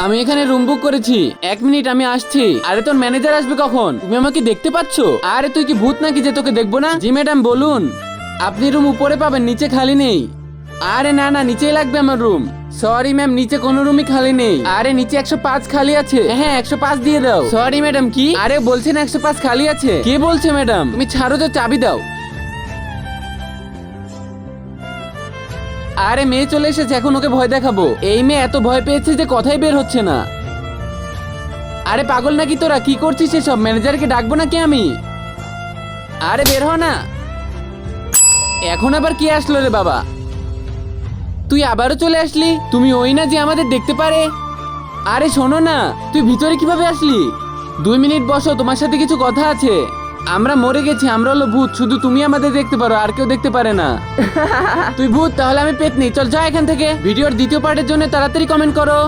আমি এখানে room book করেছি, 1 মিনিট আমি আসছি। আরে তোর ম্যানেজার আসবে কখন? তুমি আমাকে দেখতে পাচ্ছ? আরে তুই কি ভূত নাকি যে তোকে দেখবো না? জি ম্যাডাম বলুন। আপনি রুম উপরে পাবেন, নিচে খালি নেই। আরে না না, নিচেই লাগবে আমার রুম। সরি ম্যাম, নিচে কোনো রুমই খালি নেই। আরে নিচে 105 খালি আছে। হ্যাঁ 105 দিয়ে দাও। Sorry madam. কি? আরে বলছেন 105 খালি আছে। কে বলছে ম্যাডাম? তুমি ছাড়ো তো, চাবি দাও। আরে মেয়ে চলে এসেছে, এখন ওকে ভয় দেখাবো। এই মেয়ে এত ভয় পেয়েছে যে কথাই বের হচ্ছে না। আরে পাগল নাকি তোরা? কি করছিস এসব? ম্যানেজারকে ডাকবো নাকি আমি? আরে বের হ না। এখন আবার কি আসলো রে বাবা? তুই আবারও চলে আসলি? তুমি ওই না যে আমাদের দেখতে পারে? আরে শোনো না, তুই ভিতরে কিভাবে আসলি? 2 মিনিট বসো, তোমার সাথে কিছু কথা আছে। আমরা মরে গেছি, আমরা হলো ভূত, শুধু তুমি আমাদের দেখতে পারো, আর কেউ দেখতে পারে না। তুই ভূত? তাহলে আমি পেতনি। চল যা এখান থেকে। ভিডিওর দ্বিতীয় পার্টের জন্য তাড়াতাড়ি কমেন্ট করো।